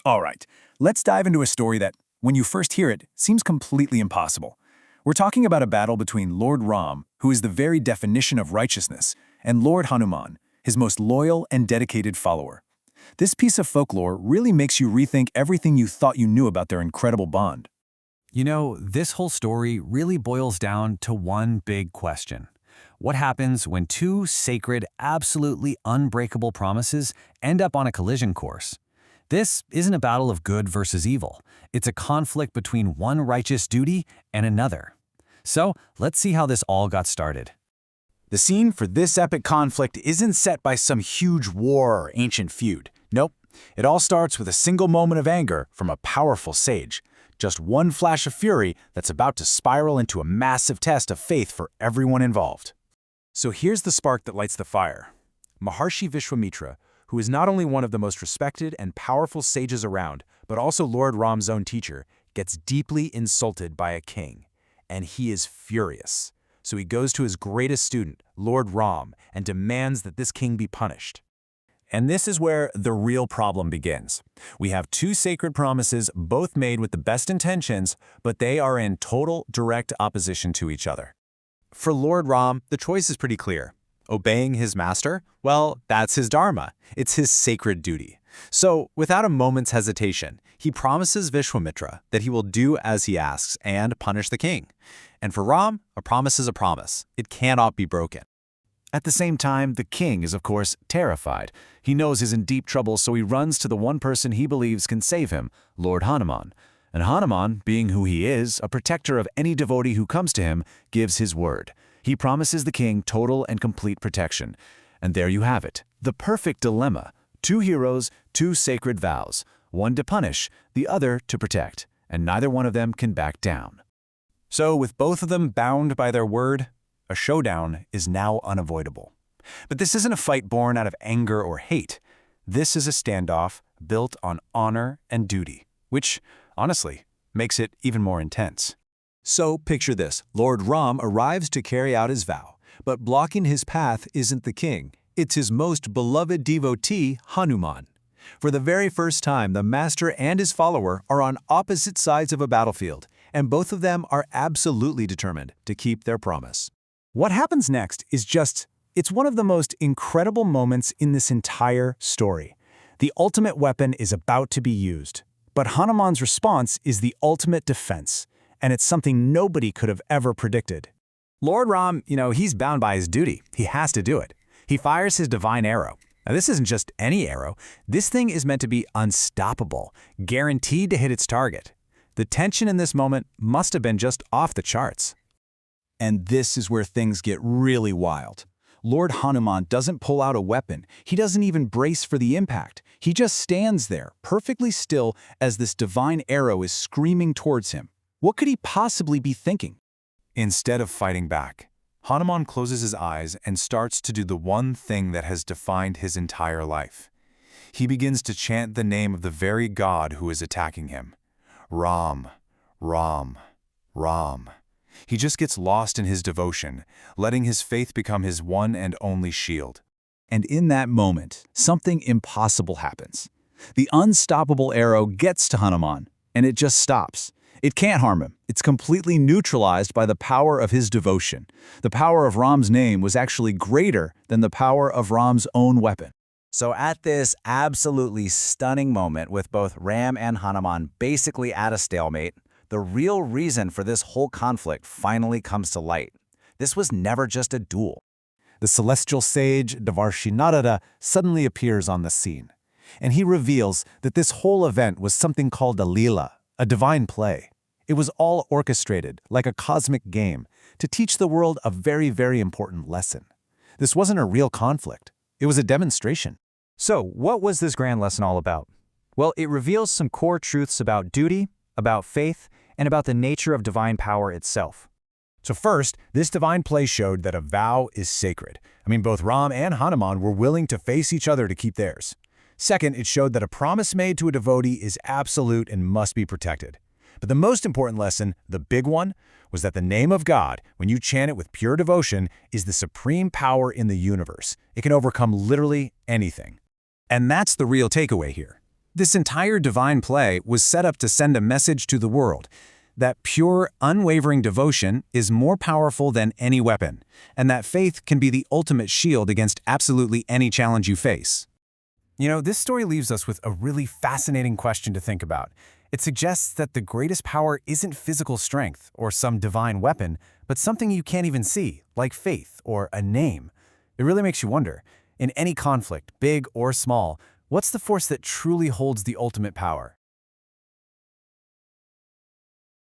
All right, let's dive into a story that, when you first hear it, seems completely impossible. We're talking about a battle between Lord Ram, who is the very definition of righteousness, and Lord Hanuman, his most loyal and dedicated follower. This piece of folklore really makes you rethink everything you thought you knew about their incredible bond. You know, this whole story really boils down to one big question. What happens when two sacred, absolutely unbreakable promises end up on a collision course? This isn't a battle of good versus evil. It's a conflict between one righteous duty and another. So, let's see how this all got started. The scene for this epic conflict isn't set by some huge war or ancient feud. Nope, it all starts with a single moment of anger from a powerful sage. Just one flash of fury that's about to spiral into a massive test of faith for everyone involved. So here's the spark that lights the fire. Maharishi Vishwamitra, who is not only one of the most respected and powerful sages around, but also Lord Ram's own teacher, gets deeply insulted by a king. And he is furious. So he goes to his greatest student, Lord Ram, and demands that this king be punished. And this is where the real problem begins. We have two sacred promises, both made with the best intentions, but they are in total, direct opposition to each other. For Lord Ram, the choice is pretty clear. Obeying his master? Well, that's his dharma. It's his sacred duty. So, without a moment's hesitation, he promises Vishwamitra that he will do as he asks and punish the king. And for Ram, a promise is a promise. It cannot be broken. At the same time, the king is, of course, terrified. He knows he's in deep trouble, so he runs to the one person he believes can save him, Lord Hanuman. And Hanuman, being who he is, a protector of any devotee who comes to him, gives his word. He promises the king total and complete protection. And there you have it, the perfect dilemma. Two heroes, two sacred vows. One to punish, the other to protect. And neither one of them can back down. So, with both of them bound by their word, a showdown is now unavoidable. But this isn't a fight born out of anger or hate. This is a standoff built on honor and duty, which, honestly, makes it even more intense. So picture this. Lord Ram arrives to carry out his vow, but blocking his path isn't the king. It's his most beloved devotee, Hanuman. For the very first time, the master and his follower are on opposite sides of a battlefield, and both of them are absolutely determined to keep their promise. What happens next is it's one of the most incredible moments in this entire story. The ultimate weapon is about to be used, but Hanuman's response is the ultimate defense, and it's something nobody could have ever predicted. Lord Ram, he's bound by his duty. He has to do it. He fires his divine arrow. Now, this isn't just any arrow. This thing is meant to be unstoppable, guaranteed to hit its target. The tension in this moment must have been just off the charts. And this is where things get really wild. Lord Hanuman doesn't pull out a weapon. He doesn't even brace for the impact. He just stands there, perfectly still, as this divine arrow is screaming towards him. What could he possibly be thinking? Instead of fighting back, Hanuman closes his eyes and starts to do the one thing that has defined his entire life. He begins to chant the name of the very god who is attacking him. Ram, Ram, Ram. He just gets lost in his devotion, letting his faith become his one and only shield. And in that moment, something impossible happens. The unstoppable arrow gets to Hanuman, and it just stops. It can't harm him. It's completely neutralized by the power of his devotion. The power of Ram's name was actually greater than the power of Ram's own weapon. So at this absolutely stunning moment with both Ram and Hanuman basically at a stalemate, the real reason for this whole conflict finally comes to light. This was never just a duel. The celestial sage, Sage Narada, suddenly appears on the scene. And he reveals that this whole event was something called a Leela, a divine play. It was all orchestrated, like a cosmic game, to teach the world a very, very important lesson. This wasn't a real conflict. It was a demonstration. So, what was this grand lesson all about? Well, it reveals some core truths about duty, about faith, and about the nature of divine power itself. So first, this divine play showed that a vow is sacred. Both Ram and Hanuman were willing to face each other to keep theirs. Second, it showed that a promise made to a devotee is absolute and must be protected. But the most important lesson, the big one, was that the name of God, when you chant it with pure devotion, is the supreme power in the universe. It can overcome literally anything. And that's the real takeaway here. This entire divine play was set up to send a message to the world that pure, unwavering devotion is more powerful than any weapon, and that faith can be the ultimate shield against absolutely any challenge you face. You know, this story leaves us with a really fascinating question to think about. It suggests that the greatest power isn't physical strength or some divine weapon, but something you can't even see, like faith or a name. It really makes you wonder, in any conflict, big or small, what's the force that truly holds the ultimate power?